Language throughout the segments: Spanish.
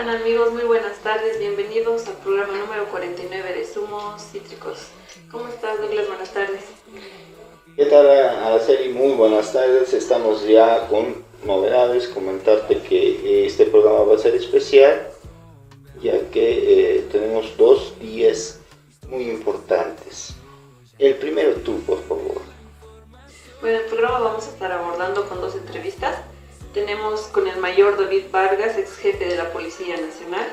están amigos? Muy buenas tardes, bienvenidos al programa número 49 de Zumos Cítricos. ¿Cómo estás, Douglas? Buenas tardes. ¿Qué tal, Araceli? Muy buenas tardes, estamos ya con novedades, comentarte que este programa va a ser especial, ya que tenemos 2 días muy importantes. El primero tú, por favor. Bueno, el programa vamos a estar abordando con 2 entrevistas. Tenemos con el mayor David Vargas, ex jefe de la Policía Nacional,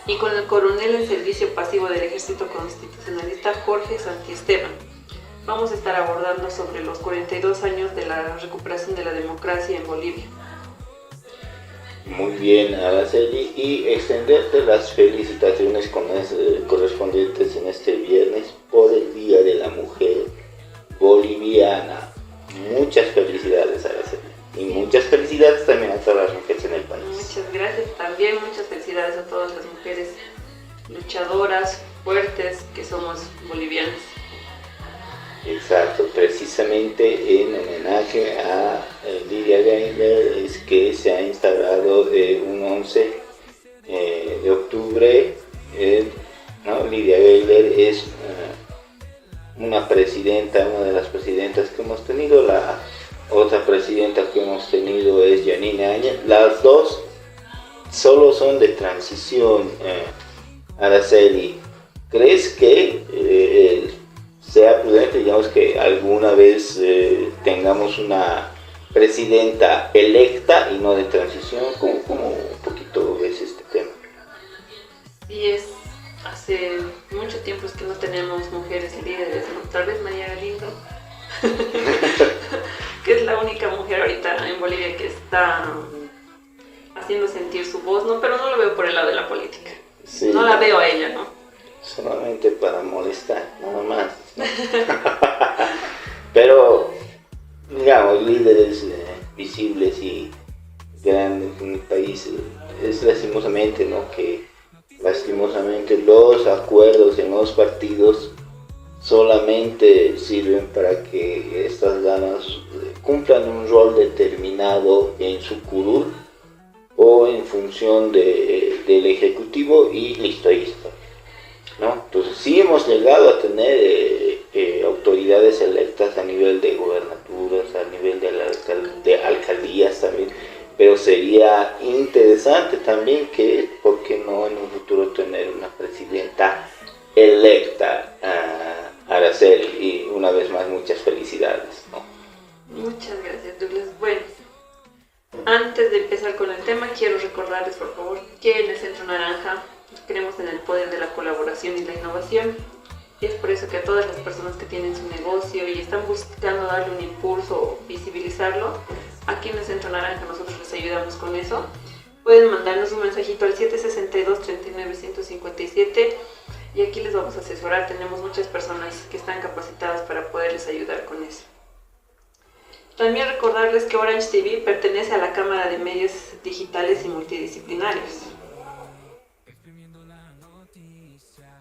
y con el coronel en servicio pasivo del Ejército Constitucionalista, Jorge Santiesteban. Vamos a estar abordando sobre los 42 años de la recuperación de la democracia en Bolivia. Muy bien, Araceli, y extenderte las felicitaciones correspondientes en este viernes por el Día de la Mujer Boliviana. Muchas felicidades, Araceli. Y muchas felicidades también a todas las mujeres en el país. Muchas gracias, también muchas felicidades a todas las mujeres luchadoras, fuertes que somos bolivianas. Exacto, precisamente en homenaje a Lidia Gaynor es que se ha instaurado un 11 de octubre. ¿No? Lidia Gaynor es una de las presidentas que hemos tenido. La otra presidenta que hemos tenido es Yanine Áñez. Las dos solo son de transición. Araceli, ¿crees que sea prudente, digamos, que alguna vez tengamos una presidenta electa y no de transición? ¿Cómo un poquito ves este tema? Sí, hace mucho tiempo es que no tenemos mujeres líderes, ¿no? Tal vez María Galindo, que es la única mujer ahorita en Bolivia que está haciendo sentir su voz, ¿no? Pero no lo veo por el lado de la política. Sí, no la veo a ella, ¿no? Solamente para molestar, nada más. Pero, digamos, líderes visibles y grandes en el país, es lastimosamente, ¿no? Que lastimosamente los acuerdos en los partidos solamente sirven para que estas damas cumplan un rol determinado en su curul o en función del ejecutivo y listo, ahí está, ¿no? Entonces sí hemos llegado a tener autoridades electas a nivel de gubernaturas, a nivel de alcaldías también, pero sería interesante también que, ¿por qué no en un futuro tener una presidenta electa? Araceli, y una vez más muchas felicidades, ¿no? Muchas gracias, Douglas. Bueno, antes de empezar con el tema, quiero recordarles, por favor, que en el Centro Naranja creemos en el poder de la colaboración y la innovación. Y es por eso que a todas las personas que tienen su negocio y están buscando darle un impulso o visibilizarlo, aquí en el Centro Naranja nosotros les ayudamos con eso. Pueden mandarnos un mensajito al 762-39-157 y aquí les vamos a asesorar. Tenemos muchas personas que están capacitadas para poderles ayudar con eso. También recordarles que Orange TV pertenece a la Cámara de Medios Digitales y Multidisciplinarios.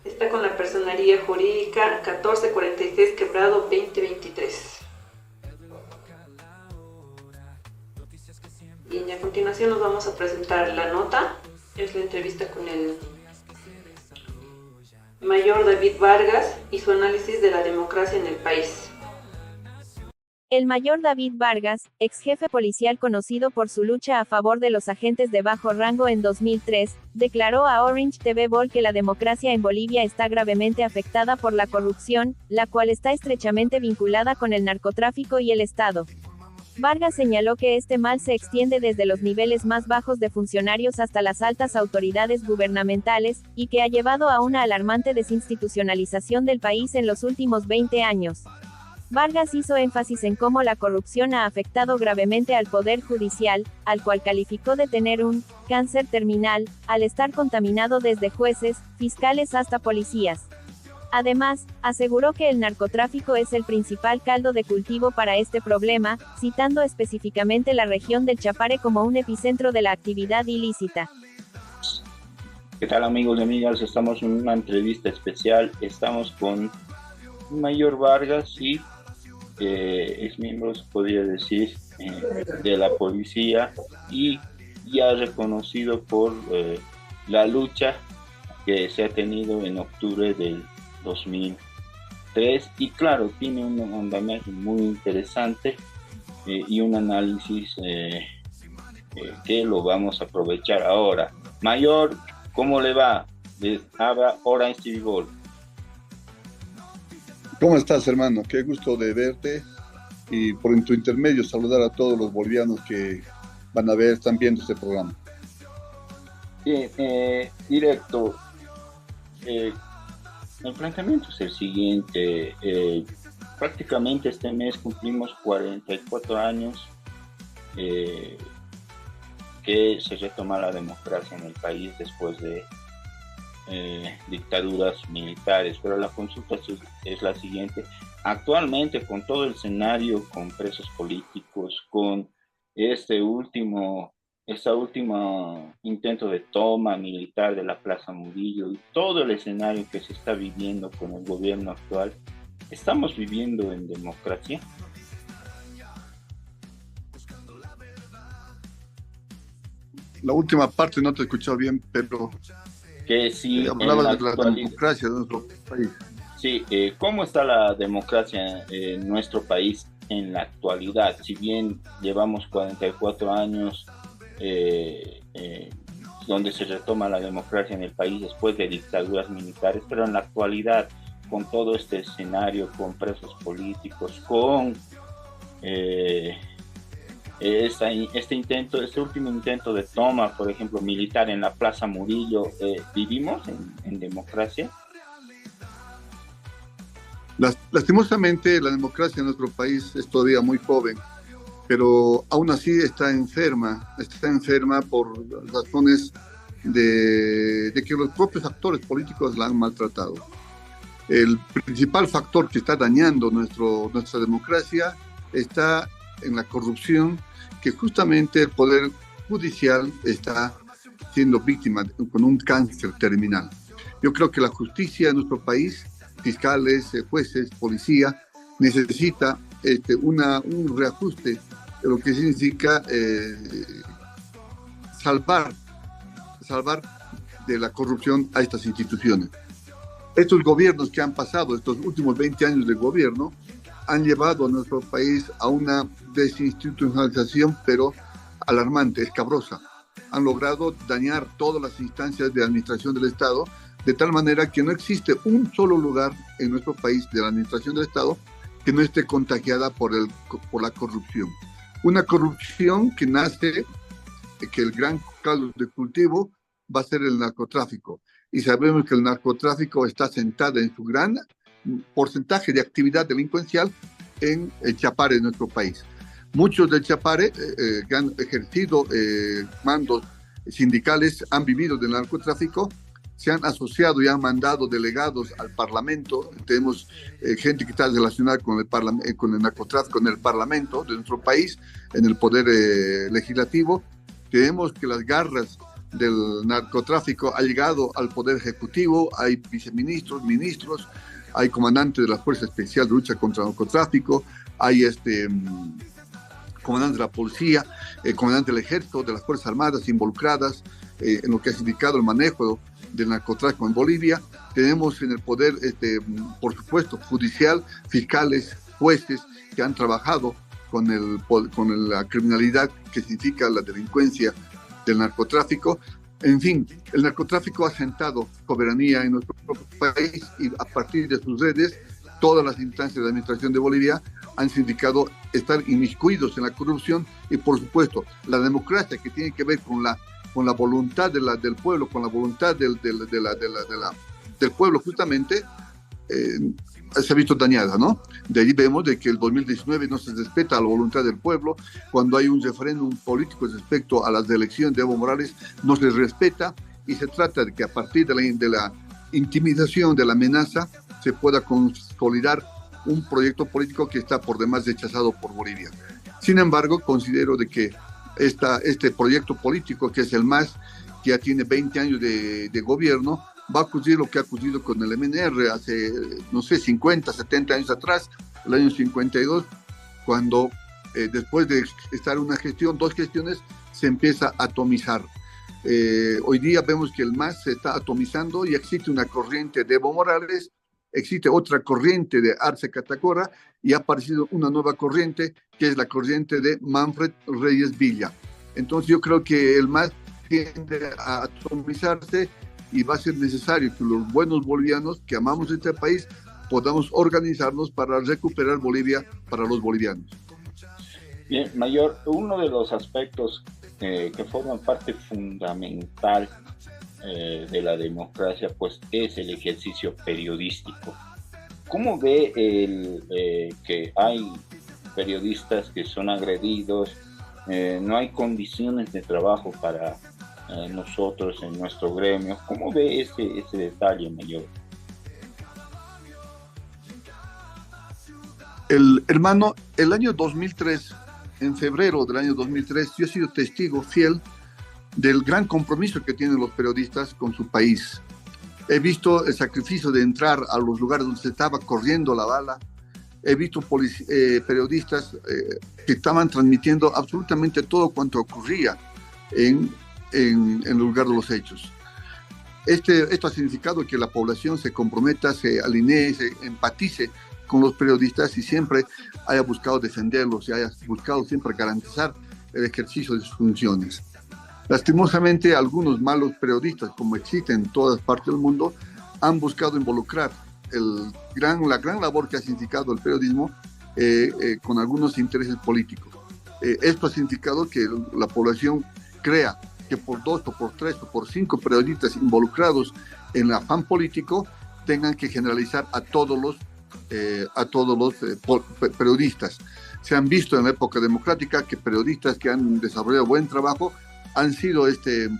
Está con la personería jurídica 1446 Quebrado 2023. Y a continuación nos vamos a presentar la nota. Es la entrevista con el mayor David Vargas y su análisis de la democracia en el país. El mayor David Vargas, ex jefe policial conocido por su lucha a favor de los agentes de bajo rango en 2003, declaró a Orange TV Bol que la democracia en Bolivia está gravemente afectada por la corrupción, la cual está estrechamente vinculada con el narcotráfico y el Estado. Vargas señaló que este mal se extiende desde los niveles más bajos de funcionarios hasta las altas autoridades gubernamentales, y que ha llevado a una alarmante desinstitucionalización del país en los últimos 20 años. Vargas hizo énfasis en cómo la corrupción ha afectado gravemente al Poder Judicial, al cual calificó de tener un cáncer terminal, al estar contaminado desde jueces, fiscales hasta policías. Además, aseguró que el narcotráfico es el principal caldo de cultivo para este problema, citando específicamente la región del Chapare como un epicentro de la actividad ilícita. ¿Qué tal, amigos y amigas? Estamos en una entrevista especial. Estamos con Mayor Vargas y es miembro, se podría decir, de la policía, y ya reconocido por la lucha que se ha tenido en octubre del 2003, y claro, tiene un andamiaje muy interesante y un análisis que lo vamos a aprovechar ahora. Mayor, ¿cómo le va? Les habla Orange TV Gold. ¿Cómo estás, hermano? Qué gusto de verte y por tu intermedio saludar a todos los bolivianos que van a ver, están viendo este programa. Bien, directo. El planteamiento es el siguiente. Prácticamente este mes cumplimos 44 años que se retoma la democracia en el país después de dictaduras militares, pero la consulta es la siguiente. Actualmente, con todo el escenario, con presos políticos, con este último intento de toma militar de la Plaza Murillo y todo el escenario que se está viviendo con el gobierno actual, ¿estamos viviendo en democracia? La última parte no te he escuchado bien, pero Que si hablaba de la democracia de nuestro país. Sí, ¿cómo está la democracia en nuestro país en la actualidad? Si bien llevamos 44 años donde se retoma la democracia en el país después de dictaduras militares, pero en la actualidad, con todo este escenario, con presos políticos, con este último intento de toma, por ejemplo, militar en la Plaza Murillo, ¿vivimos en democracia? Lastimosamente, la democracia en nuestro país es todavía muy joven, pero aún así está enferma por razones de que los propios actores políticos la han maltratado. El principal factor que está dañando nuestra democracia está en la corrupción, que justamente el Poder Judicial está siendo víctima con un cáncer terminal. Yo creo que la justicia en nuestro país, fiscales, jueces, policía, necesita un reajuste de lo que significa salvar de la corrupción a estas instituciones. Estos gobiernos que han pasado, estos últimos 20 años de gobierno, han llevado a nuestro país a una desinstitucionalización, pero alarmante, escabrosa. Han logrado dañar todas las instancias de administración del Estado, de tal manera que no existe un solo lugar en nuestro país de la administración del Estado que no esté contagiada por la corrupción. Una corrupción que nace, que el gran caldo de cultivo va a ser el narcotráfico. Y sabemos que el narcotráfico está sentado en su gran porcentaje de actividad delincuencial en el Chapare de nuestro país. Muchos del Chapare que han ejercido mandos sindicales han vivido del narcotráfico, se han asociado y han mandado delegados al Parlamento. Tenemos gente que está relacionada con el narcotráfico en el Parlamento de nuestro país, en el Poder Legislativo. Tenemos que las garras del narcotráfico han llegado al Poder Ejecutivo, hay viceministros, ministros, hay comandantes de la Fuerza Especial de Lucha contra el Narcotráfico, hay comandante de la policía, comandante del ejército, de las Fuerzas Armadas involucradas en lo que ha significado el manejo del narcotráfico en Bolivia. Tenemos en el poder, por supuesto, judicial, fiscales, jueces que han trabajado con la criminalidad que significa la delincuencia del narcotráfico. En fin, el narcotráfico ha sentado soberanía en nuestro país y a partir de sus redes, todas las instancias de administración de Bolivia han significado estar inmiscuidos en la corrupción y, por supuesto, la democracia que tiene que ver con la voluntad del pueblo, con la voluntad del pueblo justamente, se ha visto dañada, ¿no? De ahí vemos de que el 2019 no se respeta la voluntad del pueblo, cuando hay un referéndum político respecto a las elecciones de Evo Morales, no se respeta y se trata de que a partir de la intimidación, de la amenaza, se pueda consolidar un proyecto político que está por demás rechazado por Bolivia. Sin embargo, considero de que este proyecto político, que es el MAS, que ya tiene 20 años de gobierno, va a ocurrir lo que ha ocurrido con el MNR hace, no sé, 50, 70 años atrás, el año 52, cuando después de estar una gestión, dos gestiones, se empieza a atomizar. Hoy día vemos que el MAS se está atomizando y existe una corriente de Evo Morales, existe otra corriente de Arce Catacora y ha aparecido una nueva corriente que es la corriente de Manfred Reyes Villa. Entonces yo creo que el MAS tiende a atomizarse y va a ser necesario que los buenos bolivianos que amamos este país podamos organizarnos para recuperar Bolivia para los bolivianos. Bien, Mayor, uno de los aspectos que forman parte fundamental de la democracia, pues es el ejercicio periodístico. ¿Cómo ve que hay periodistas que son agredidos? No hay condiciones de trabajo para nosotros en nuestro gremio. ¿Cómo ve ese detalle, Mayor? Hermano, el año 2003, en febrero del año 2003, yo he sido testigo fiel del gran compromiso que tienen los periodistas con su país. He visto el sacrificio de entrar a los lugares donde se estaba corriendo la bala. He visto periodistas que estaban transmitiendo absolutamente todo cuanto ocurría en el lugar de los hechos. Esto ha significado que la población se comprometa, se alinee, se empatice con los periodistas y siempre haya buscado defenderlos y haya buscado siempre garantizar el ejercicio de sus funciones. Lastimosamente, algunos malos periodistas, como existen en todas partes del mundo, han buscado involucrar la gran labor que ha significado el periodismo con algunos intereses políticos. Esto ha significado que la población crea que por 2 o por 3 o por 5 periodistas involucrados en el afán político tengan que generalizar a todos los periodistas. Se han visto en la época democrática que periodistas que han desarrollado buen trabajo han sido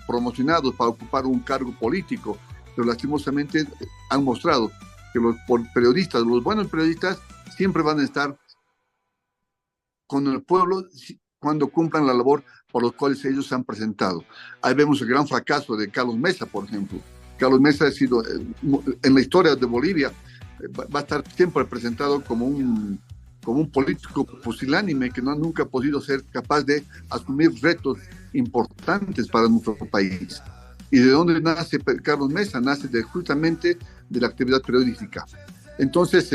promocionados para ocupar un cargo político, pero lastimosamente han mostrado que los buenos periodistas siempre van a estar con el pueblo cuando cumplan la labor por los cuales ellos se han presentado. Ahí vemos el gran fracaso de Carlos Mesa, por ejemplo. Carlos Mesa ha sido, en la historia de Bolivia, va a estar siempre presentado como un político pusilánime que nunca ha podido ser capaz de asumir retos importantes para nuestro país. ¿Y de dónde nace Carlos Mesa? Nace justamente de la actividad periodística. Entonces,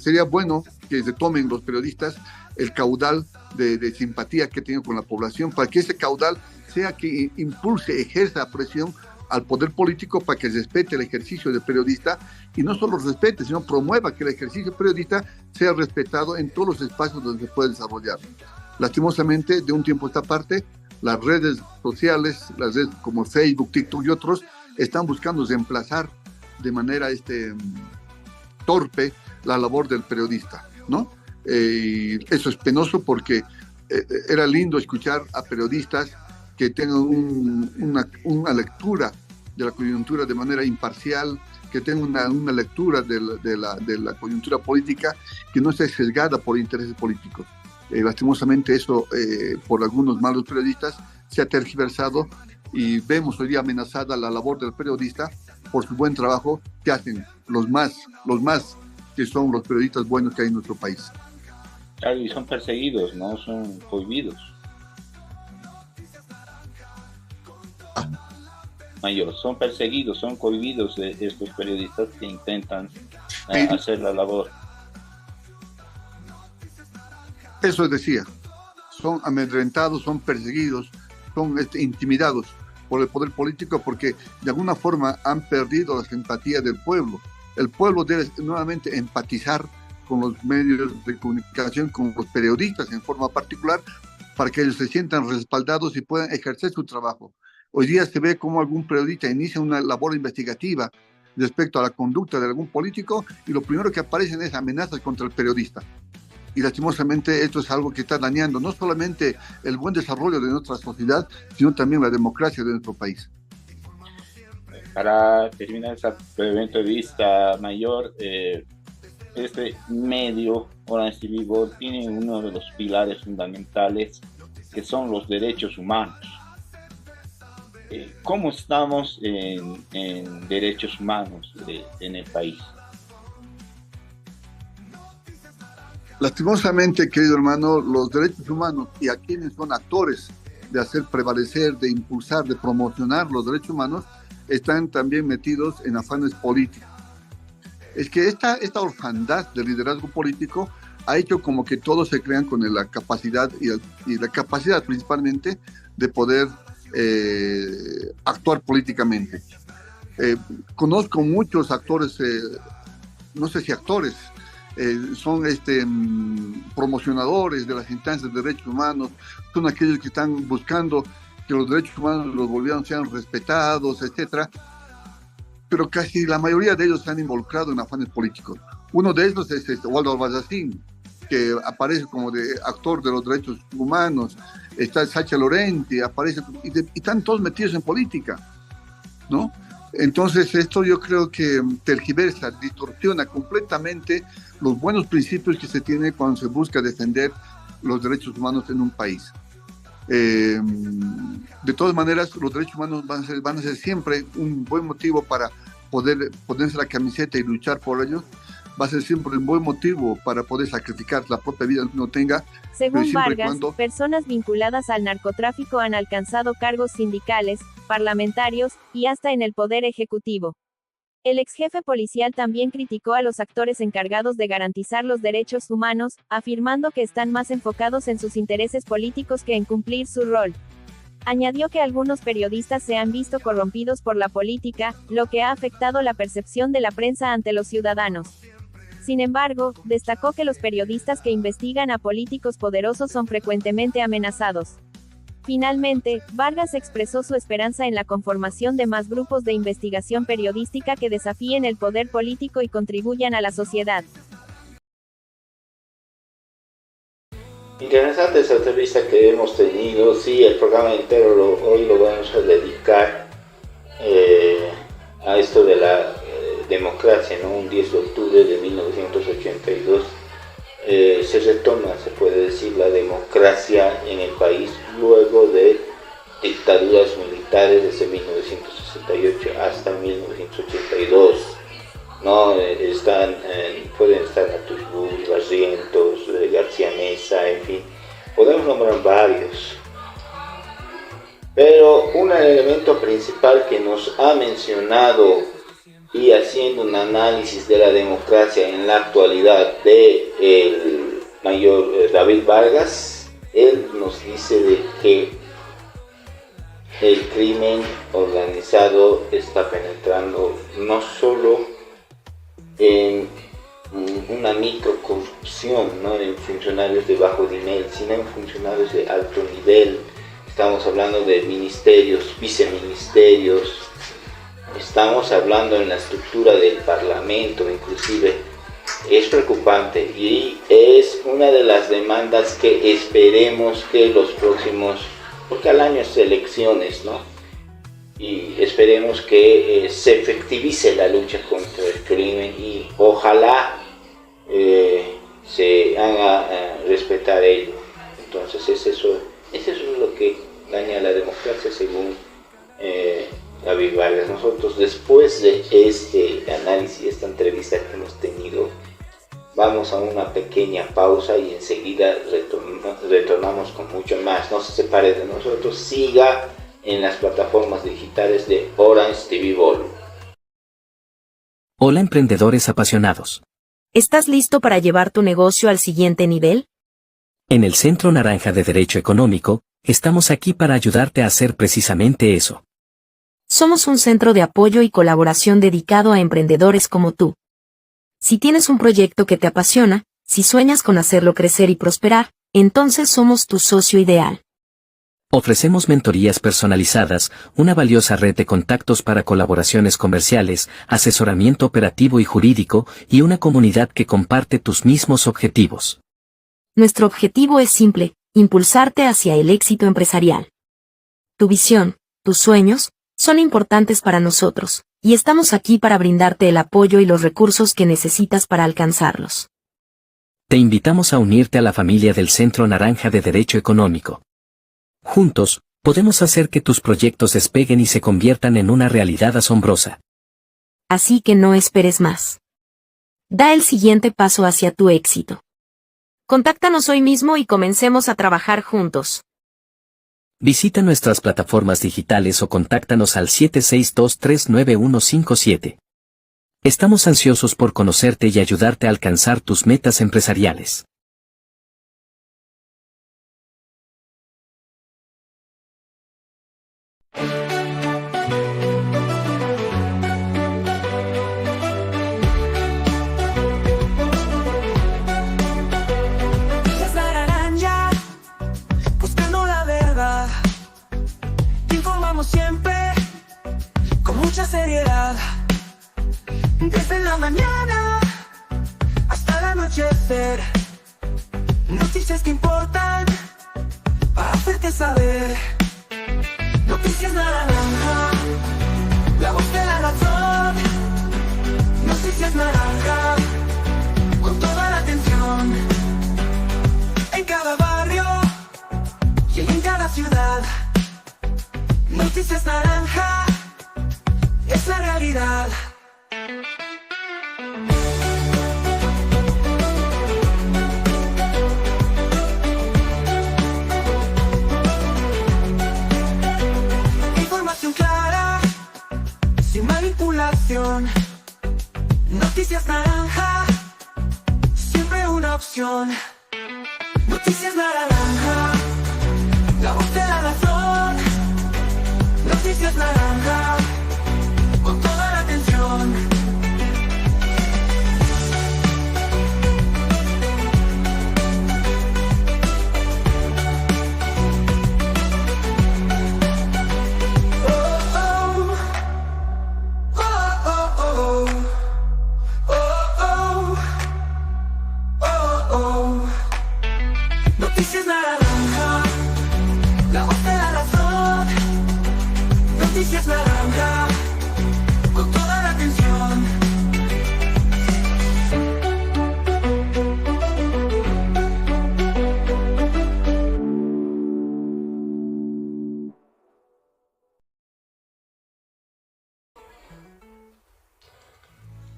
sería bueno que se tomen los periodistas el caudal de simpatía que tienen con la población, para que ese caudal sea que impulse, ejerza presión al poder político para que respete el ejercicio de periodista, y no solo respete, sino promueva que el ejercicio periodista sea respetado en todos los espacios donde se puede desarrollar. Lastimosamente, de un tiempo a esta parte, las redes sociales, las redes como Facebook, TikTok y otros, están buscando reemplazar de manera torpe la labor del periodista, ¿no? Y eso es penoso porque era lindo escuchar a periodistas que tengan una lectura de la coyuntura de manera imparcial, que tengan una lectura de la coyuntura política que no esté sesgada por intereses políticos. Lastimosamente eso, por algunos malos periodistas, se ha tergiversado y vemos hoy día amenazada la labor del periodista por su buen trabajo que hacen los más que son los periodistas buenos que hay en nuestro país. Claro, y son perseguidos, no son prohibidos. Mayor, son perseguidos, son cohibidos de estos periodistas que intentan hacer la labor. Eso decía, son amedrentados, son perseguidos, son intimidados por el poder político porque de alguna forma han perdido la simpatía del pueblo. El pueblo debe nuevamente empatizar con los medios de comunicación, con los periodistas en forma particular, para que ellos se sientan respaldados y puedan ejercer su trabajo. Hoy día se ve como algún periodista inicia una labor investigativa respecto a la conducta de algún político y lo primero que aparecen es amenazas contra el periodista. Y lastimosamente esto es algo que está dañando no solamente el buen desarrollo de nuestra sociedad, sino también la democracia de nuestro país. Para terminar esta breve entrevista, Mayor, este medio, Orange TV World, tiene uno de los pilares fundamentales que son los derechos humanos. ¿Cómo estamos en derechos humanos en el país? Lastimosamente, querido hermano, los derechos humanos y a quienes son actores de hacer prevalecer, de impulsar, de promocionar los derechos humanos, están también metidos en afanes políticos. Es que esta orfandad del liderazgo político ha hecho como que todos se crean con la capacidad y la capacidad principalmente de poder actuar políticamente. Conozco muchos actores, no sé si actores, son promocionadores de las instancias de derechos humanos, son aquellos que están buscando que los derechos humanos de los bolivianos sean respetados, etcétera, pero casi la mayoría de ellos se han involucrado en afanes políticos. Uno de ellos es Waldo Albarracín, que aparece como de actor de los derechos humanos, está Sacha Lorenti, aparece, y están todos metidos en política, ¿no? Entonces esto yo creo que tergiversa, distorsiona completamente los buenos principios que se tienen cuando se busca defender los derechos humanos en un país. De todas maneras, los derechos humanos van a ser siempre un buen motivo para poder ponerse la camiseta y luchar por ellos. Va a ser siempre un buen motivo para poder sacrificar la propia vida que uno tenga. Según Vargas, personas vinculadas al narcotráfico han alcanzado cargos sindicales, parlamentarios, y hasta en el poder ejecutivo. El exjefe policial también criticó a los actores encargados de garantizar los derechos humanos, afirmando que están más enfocados en sus intereses políticos que en cumplir su rol. Añadió que algunos periodistas se han visto corrompidos por la política, lo que ha afectado la percepción de la prensa ante los ciudadanos. Sin embargo, destacó que los periodistas que investigan a políticos poderosos son frecuentemente amenazados. Finalmente, Vargas expresó su esperanza en la conformación de más grupos de investigación periodística que desafíen el poder político y contribuyan a la sociedad. Interesante esa entrevista que hemos tenido. Sí, el programa entero hoy lo vamos a dedicar a esto de la democracia, ¿no? Un 10 de octubre de 1982 se retoma, se puede decir, la democracia en el país luego de dictaduras militares desde 1968 hasta 1982. ¿No? Pueden estar Natushbus, Barrientos, García Mesa, en fin, podemos nombrar varios. Pero un elemento principal que nos ha mencionado y haciendo un análisis de la democracia en la actualidad de el mayor David Vargas, él nos dice de que el crimen organizado está penetrando no solo en una microcorrupción, ¿no? En funcionarios de bajo nivel, sino en funcionarios de alto nivel. Estamos hablando de ministerios, viceministerios, estamos hablando en la estructura del Parlamento, inclusive. Es preocupante y es una de las demandas que esperemos que los próximos, porque al año es elecciones, ¿no? Y esperemos que se efectivice la lucha contra el crimen y ojalá se haga respetar ello. Entonces eso es lo que daña a la democracia según David Vargas. Nosotros, después de este análisis, esta entrevista que hemos tenido, vamos a una pequeña pausa y enseguida retornamos con mucho más. No se separe de nosotros, siga en las plataformas digitales de Orange TV Ball. Hola emprendedores apasionados. ¿Estás listo para llevar tu negocio al siguiente nivel? En el Centro Naranja de Derecho Económico, estamos aquí para ayudarte a hacer precisamente eso. Somos un centro de apoyo y colaboración dedicado a emprendedores como tú. Si tienes un proyecto que te apasiona, si sueñas con hacerlo crecer y prosperar, entonces somos tu socio ideal. Ofrecemos mentorías personalizadas, una valiosa red de contactos para colaboraciones comerciales, asesoramiento operativo y jurídico, y una comunidad que comparte tus mismos objetivos. Nuestro objetivo es simple, impulsarte hacia el éxito empresarial. Tu visión, tus sueños, son importantes para nosotros, y estamos aquí para brindarte el apoyo y los recursos que necesitas para alcanzarlos. Te invitamos a unirte a la familia del Centro Naranja de Derecho Económico. Juntos, podemos hacer que tus proyectos despeguen y se conviertan en una realidad asombrosa. Así que no esperes más. Da el siguiente paso hacia tu éxito. Contáctanos hoy mismo y comencemos a trabajar juntos. Visita nuestras plataformas digitales o contáctanos al 762-39157. Estamos ansiosos por conocerte y ayudarte a alcanzar tus metas empresariales. Es la naranja, buscando la verdad. Te informamos siempre, con mucha seriedad. Desde la mañana hasta el anochecer. Noticias que importan para hacerte saber. Noticias naranja, la voz de la razón. Noticias naranja, con toda la atención. En cada barrio y en cada ciudad. Noticias naranja, es la realidad. Información clara, sin manipulación. Noticias naranja, siempre una opción. Noticias naranja, la voz de la razón. Noticias naranja, con toda la atención. Noticias naranja, la voz de la razón. Noticias naranja, con toda la atención.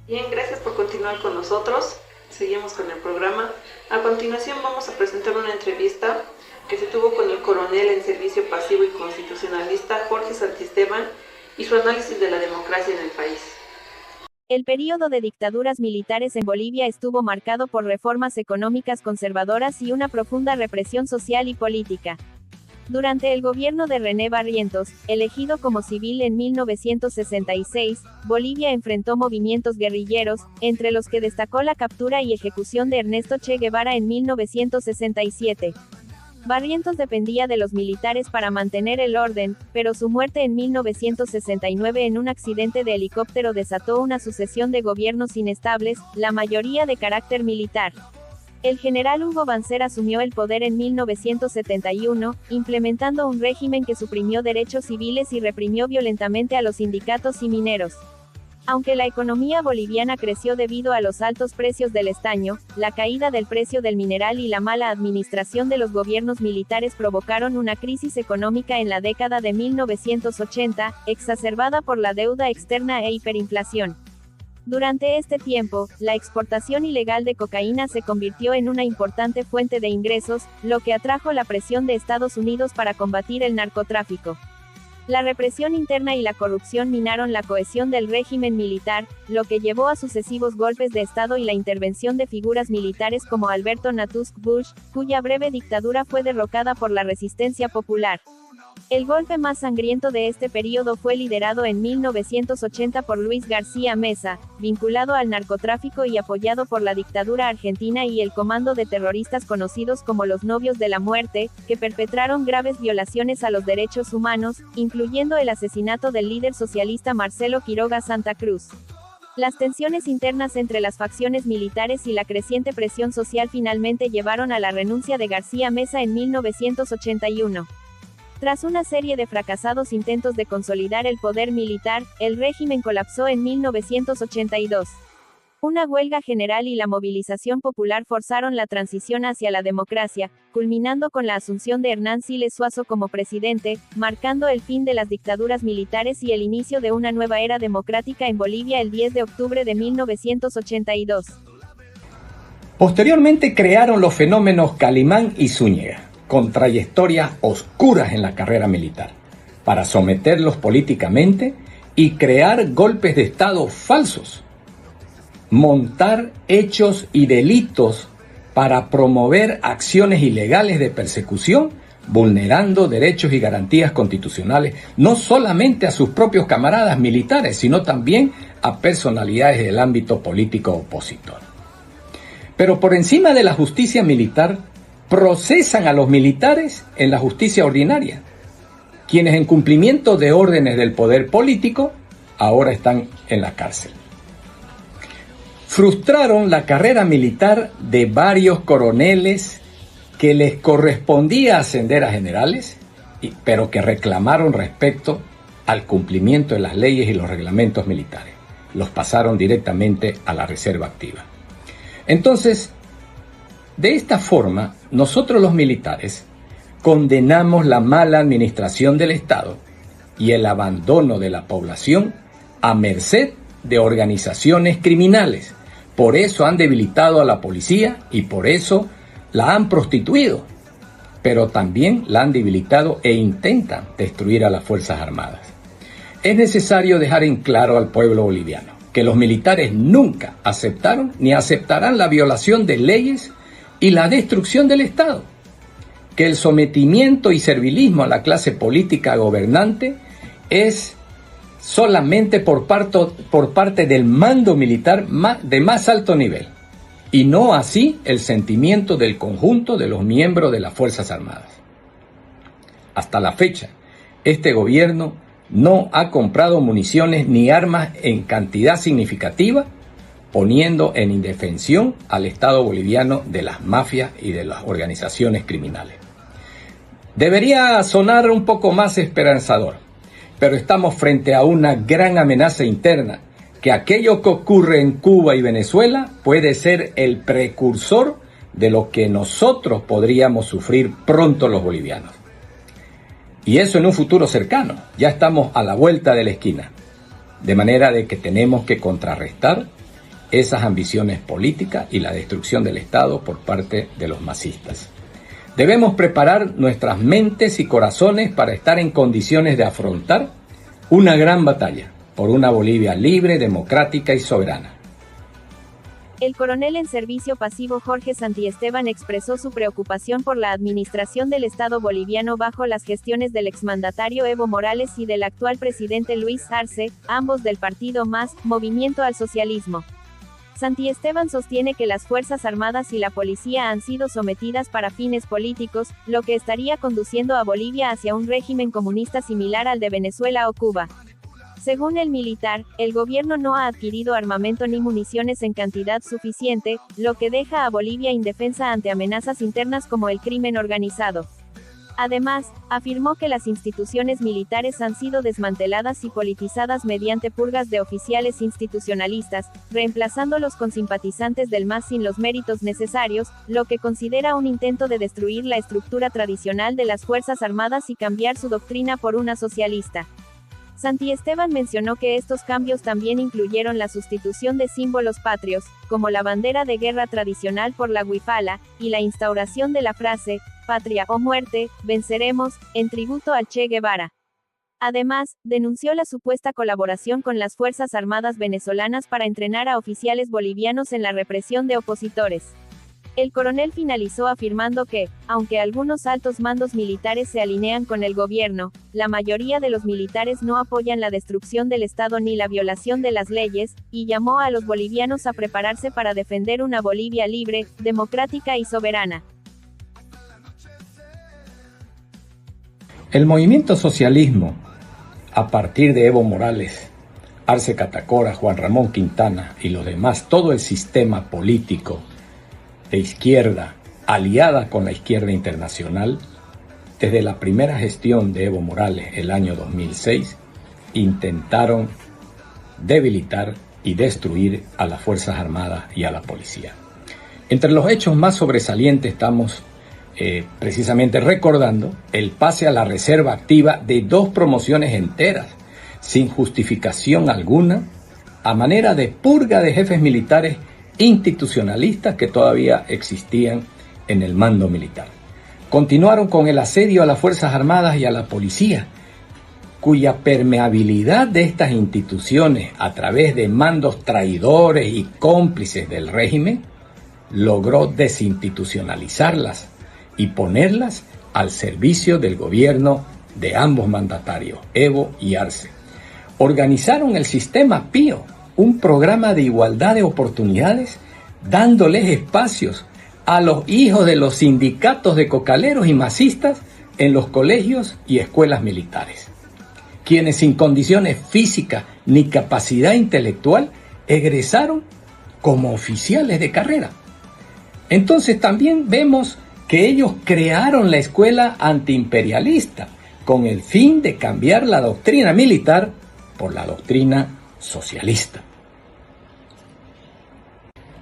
Bien, gracias por continuar con nosotros. Seguimos con el programa. A continuación vamos a presentar una entrevista que se tuvo con el coronel en servicio pasivo y constitucionalista Jorge Santisteban y su análisis de la democracia en el país. El período de dictaduras militares en Bolivia estuvo marcado por reformas económicas conservadoras y una profunda represión social y política. Durante el gobierno de René Barrientos, elegido como civil en 1966, Bolivia enfrentó movimientos guerrilleros, entre los que destacó la captura y ejecución de Ernesto Che Guevara en 1967. Barrientos dependía de los militares para mantener el orden, pero su muerte en 1969 en un accidente de helicóptero desató una sucesión de gobiernos inestables, la mayoría de carácter militar. El general Hugo Banzer asumió el poder en 1971, implementando un régimen que suprimió derechos civiles y reprimió violentamente a los sindicatos y mineros. Aunque la economía boliviana creció debido a los altos precios del estaño, la caída del precio del mineral y la mala administración de los gobiernos militares provocaron una crisis económica en la década de 1980, exacerbada por la deuda externa e hiperinflación. Durante este tiempo, la exportación ilegal de cocaína se convirtió en una importante fuente de ingresos, lo que atrajo la presión de Estados Unidos para combatir el narcotráfico. La represión interna y la corrupción minaron la cohesión del régimen militar, lo que llevó a sucesivos golpes de Estado y la intervención de figuras militares como Alberto Natusch Busch, cuya breve dictadura fue derrocada por la resistencia popular. El golpe más sangriento de este período fue liderado en 1980 por Luis García Meza, vinculado al narcotráfico y apoyado por la dictadura argentina y el comando de terroristas conocidos como los Novios de la Muerte, que perpetraron graves violaciones a los derechos humanos, incluyendo el asesinato del líder socialista Marcelo Quiroga Santa Cruz. Las tensiones internas entre las facciones militares y la creciente presión social finalmente llevaron a la renuncia de García Meza en 1981. Tras una serie de fracasados intentos de consolidar el poder militar, el régimen colapsó en 1982. Una huelga general y la movilización popular forzaron la transición hacia la democracia, culminando con la asunción de Hernán Siles Suazo como presidente, marcando el fin de las dictaduras militares y el inicio de una nueva era democrática en Bolivia el 10 de octubre de 1982. Posteriormente crearon los fenómenos Calimán y Zúñiga, con trayectorias oscuras en la carrera militar, para someterlos políticamente y crear golpes de Estado falsos, montar hechos y delitos para promover acciones ilegales de persecución, vulnerando derechos y garantías constitucionales, no solamente a sus propios camaradas militares, sino también a personalidades del ámbito político opositor. Pero por encima de la justicia militar, procesan a los militares en la justicia ordinaria, quienes en cumplimiento de órdenes del poder político ahora están en la cárcel. Frustraron la carrera militar de varios coroneles que les correspondía ascender a generales, pero que reclamaron respecto al cumplimiento de las leyes y los reglamentos militares. Los pasaron directamente a la reserva activa. Entonces, de esta forma, nosotros los militares condenamos la mala administración del Estado y el abandono de la población a merced de organizaciones criminales. Por eso han debilitado a la policía y por eso la han prostituido, pero también la han debilitado e intentan destruir a las Fuerzas Armadas. Es necesario dejar en claro al pueblo boliviano que los militares nunca aceptaron ni aceptarán la violación de leyes y la destrucción del Estado, que el sometimiento y servilismo a la clase política gobernante es solamente por parte del mando militar de más alto nivel, y no así el sentimiento del conjunto de los miembros de las Fuerzas Armadas. Hasta la fecha, este gobierno no ha comprado municiones ni armas en cantidad significativa, poniendo en indefensión al Estado boliviano de las mafias y de las organizaciones criminales. Debería sonar un poco más esperanzador, pero estamos frente a una gran amenaza interna, que aquello que ocurre en Cuba y Venezuela puede ser el precursor de lo que nosotros podríamos sufrir pronto los bolivianos. Y eso en un futuro cercano, ya estamos a la vuelta de la esquina, de manera de que tenemos que contrarrestar esas ambiciones políticas y la destrucción del Estado por parte de los masistas. Debemos preparar nuestras mentes y corazones para estar en condiciones de afrontar una gran batalla por una Bolivia libre, democrática y soberana. El coronel en servicio pasivo Jorge Santiesteban expresó su preocupación por la administración del Estado boliviano bajo las gestiones del exmandatario Evo Morales y del actual presidente Luis Arce, ambos del partido MAS, Movimiento al Socialismo. Santiesteban sostiene que las Fuerzas Armadas y la policía han sido sometidas para fines políticos, lo que estaría conduciendo a Bolivia hacia un régimen comunista similar al de Venezuela o Cuba. Según el militar, el gobierno no ha adquirido armamento ni municiones en cantidad suficiente, lo que deja a Bolivia indefensa ante amenazas internas como el crimen organizado. Además, afirmó que las instituciones militares han sido desmanteladas y politizadas mediante purgas de oficiales institucionalistas, reemplazándolos con simpatizantes del MAS sin los méritos necesarios, lo que considera un intento de destruir la estructura tradicional de las Fuerzas Armadas y cambiar su doctrina por una socialista. Santiesteban mencionó que estos cambios también incluyeron la sustitución de símbolos patrios, como la bandera de guerra tradicional por la huipala, y la instauración de la frase, patria o muerte, venceremos, en tributo al Che Guevara. Además, denunció la supuesta colaboración con las Fuerzas Armadas venezolanas para entrenar a oficiales bolivianos en la represión de opositores. El coronel finalizó afirmando que, aunque algunos altos mandos militares se alinean con el gobierno, la mayoría de los militares no apoyan la destrucción del Estado ni la violación de las leyes, y llamó a los bolivianos a prepararse para defender una Bolivia libre, democrática y soberana. El movimiento socialismo, a partir de Evo Morales, Arce Catacora, Juan Ramón Quintana y los demás, todo el sistema político de izquierda, aliada con la izquierda internacional, desde la primera gestión de Evo Morales, el año 2006, intentaron debilitar y destruir a las Fuerzas Armadas y a la policía. Entre los hechos más sobresalientes estamos precisamente recordando el pase a la reserva activa de 2 promociones enteras, sin justificación alguna, a manera de purga de jefes militares institucionalistas que todavía existían en el mando militar. Continuaron con el asedio a las Fuerzas Armadas y a la policía, cuya permeabilidad de estas instituciones a través de mandos traidores y cómplices del régimen logró desinstitucionalizarlas y ponerlas al servicio del gobierno de ambos mandatarios, Evo y Arce. Organizaron el sistema PIO, un programa de igualdad de oportunidades, dándoles espacios a los hijos de los sindicatos de cocaleros y masistas en los colegios y escuelas militares, quienes sin condiciones físicas ni capacidad intelectual egresaron como oficiales de carrera. Entonces también vemos que ellos crearon la escuela antiimperialista con el fin de cambiar la doctrina militar por la doctrina socialista.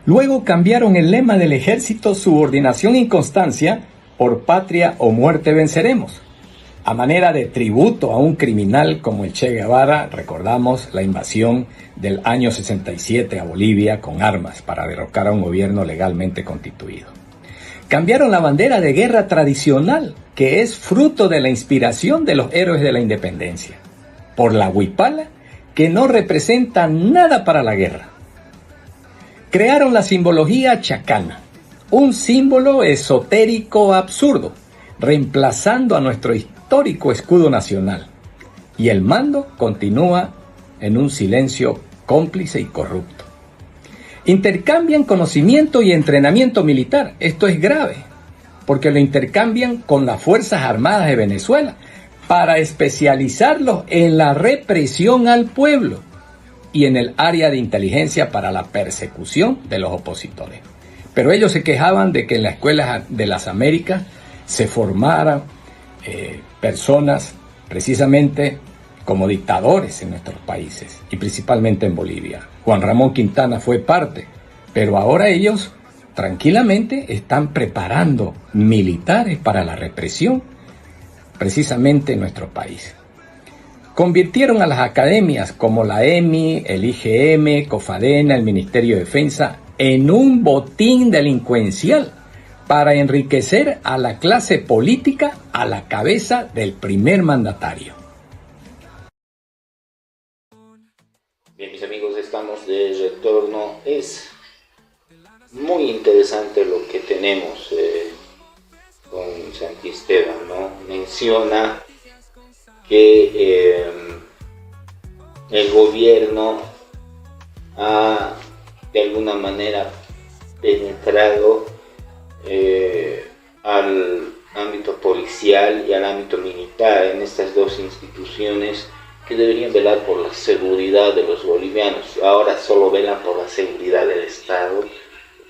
Luego cambiaron el lema del ejército subordinación y constancia por patria o muerte venceremos. A manera de tributo a un criminal como el Che Guevara, recordamos la invasión del año 67 a Bolivia con armas para derrocar a un gobierno legalmente constituido. Cambiaron la bandera de guerra tradicional, que es fruto de la inspiración de los héroes de la independencia, por la huipala, que no representa nada para la guerra. Crearon la simbología chacana, un símbolo esotérico absurdo, reemplazando a nuestro histórico escudo nacional. Y el mando continúa en un silencio cómplice y corrupto. Intercambian conocimiento y entrenamiento militar. Esto es grave, porque lo intercambian con las Fuerzas Armadas de Venezuela para especializarlos en la represión al pueblo y en el área de inteligencia para la persecución de los opositores. Pero ellos se quejaban de que en las escuelas de las Américas se formaran personas precisamente como dictadores en nuestros países y principalmente en Bolivia. Juan Ramón Quintana fue parte, pero ahora ellos tranquilamente están preparando militares para la represión precisamente en nuestro país. Convirtieron a las academias como la EMI, el IGM, COFADENA, el Ministerio de Defensa en un botín delincuencial para enriquecer a la clase política a la cabeza del primer mandatario. Bien, mis amigos, estamos de retorno. Es muy interesante lo que tenemos con Santisteban, ¿no? Menciona que el gobierno ha de alguna manera penetrado al ámbito policial y al ámbito militar en estas dos instituciones que deberían velar por la seguridad de los bolivianos. Ahora solo velan por la seguridad del Estado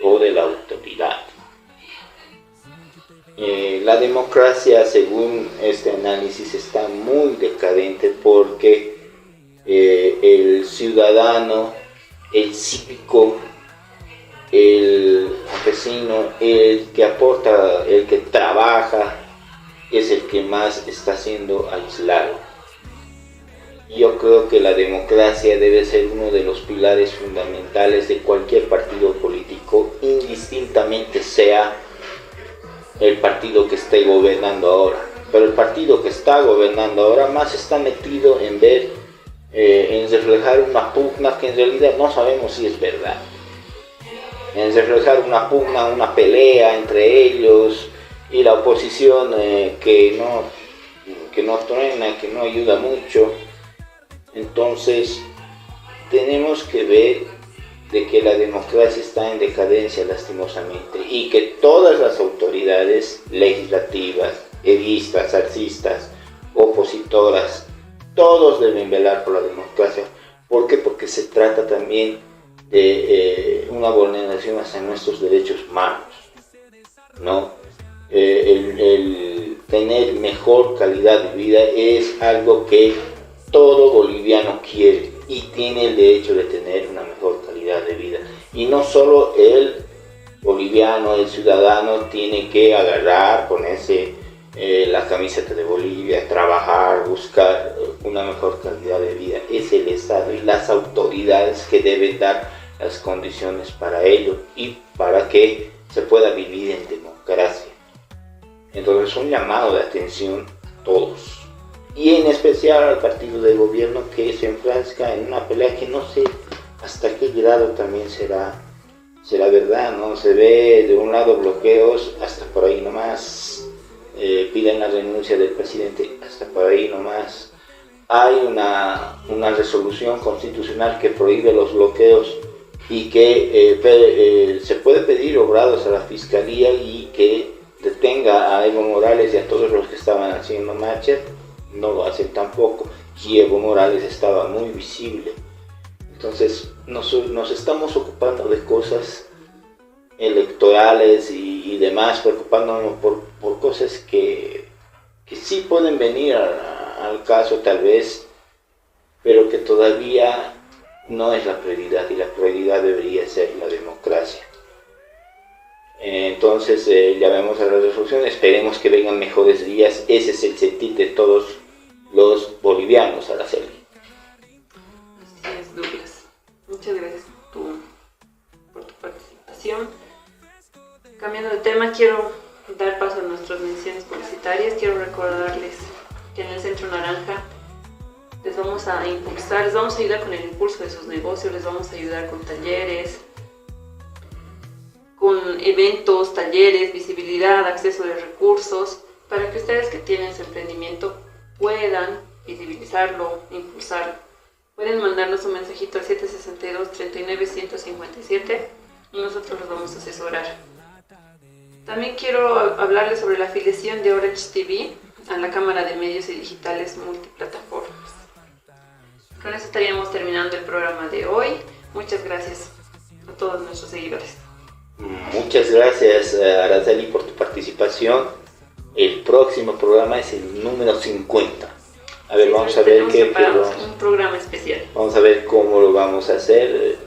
o de la autoridad. La democracia, según este análisis, está muy decadente porque el ciudadano, el cívico, el campesino, el que aporta, el que trabaja, es el que más está siendo aislado. Yo creo que la democracia debe ser uno de los pilares fundamentales de cualquier partido político, indistintamente sea el partido que esté gobernando ahora. Pero el partido que está gobernando ahora más está metido en ver, en reflejar una pugna que en realidad no sabemos si es verdad. En reflejar una pugna, una pelea entre ellos y la oposición que no truena, que no ayuda mucho. Entonces tenemos que ver de que la democracia está en decadencia lastimosamente y que todas las autoridades legislativas, edistas, arcistas, opositoras, todos deben velar por la democracia. ¿Por qué? Porque se trata también de una vulneración hacia nuestros derechos humanos, ¿no? El tener mejor calidad de vida es algo que todo boliviano quiere y tiene el derecho de tener una mejor calidad de vida. Y no solo el boliviano, el ciudadano tiene que agarrar, ponerse la camiseta de Bolivia, trabajar, buscar una mejor calidad de vida. Es el Estado y las autoridades que deben dar las condiciones para ello y para que se pueda vivir en democracia. Entonces es un llamado de atención a todos, y en especial al partido de gobierno, que se enfrasca en una pelea que no sé hasta qué grado también será verdad, ¿no? Se ve de un lado bloqueos, hasta por ahí nomás, piden la renuncia del presidente, hasta por ahí nomás. Hay una resolución constitucional que prohíbe los bloqueos y que se puede pedir obrados a la fiscalía y que detenga a Evo Morales y a todos los que estaban haciendo marcha. No lo hacen tampoco, y Evo Morales estaba muy visible. Entonces nos estamos ocupando de cosas electorales y demás, preocupándonos por cosas que sí pueden venir al caso tal vez, pero que todavía no es la prioridad, y la prioridad debería ser la democracia. Entonces llamemos a la resolución, esperemos que vengan mejores días. Ese es el sentir de todos los bolivianos, Araceli. Así es, Douglas. Muchas gracias por tu participación. Cambiando de tema, quiero dar paso a nuestras menciones publicitarias. Quiero recordarles que en el Centro Naranja les vamos a impulsar, les vamos a ayudar con el impulso de sus negocios, les vamos a ayudar con talleres, con eventos, talleres, visibilidad, acceso de recursos, para que ustedes que tienen su emprendimiento puedan visibilizarlo, impulsarlo. Pueden mandarnos un mensajito al 762-39-157 y nosotros los vamos a asesorar. También quiero hablarles sobre la afiliación de Orange TV a la Cámara de Medios y Digitales Multiplataformas. Con eso estaríamos terminando el programa de hoy. Muchas gracias a todos nuestros seguidores. Muchas gracias, Araceli, por tu participación. El próximo programa es el número 50. A ver, vamos a ver un programa especial. Vamos a ver cómo lo vamos a hacer.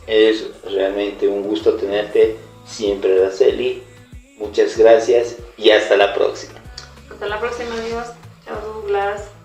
Es realmente un gusto tenerte siempre, Araceli. Muchas gracias y hasta la próxima. Hasta la próxima, amigos. Chao, Douglas.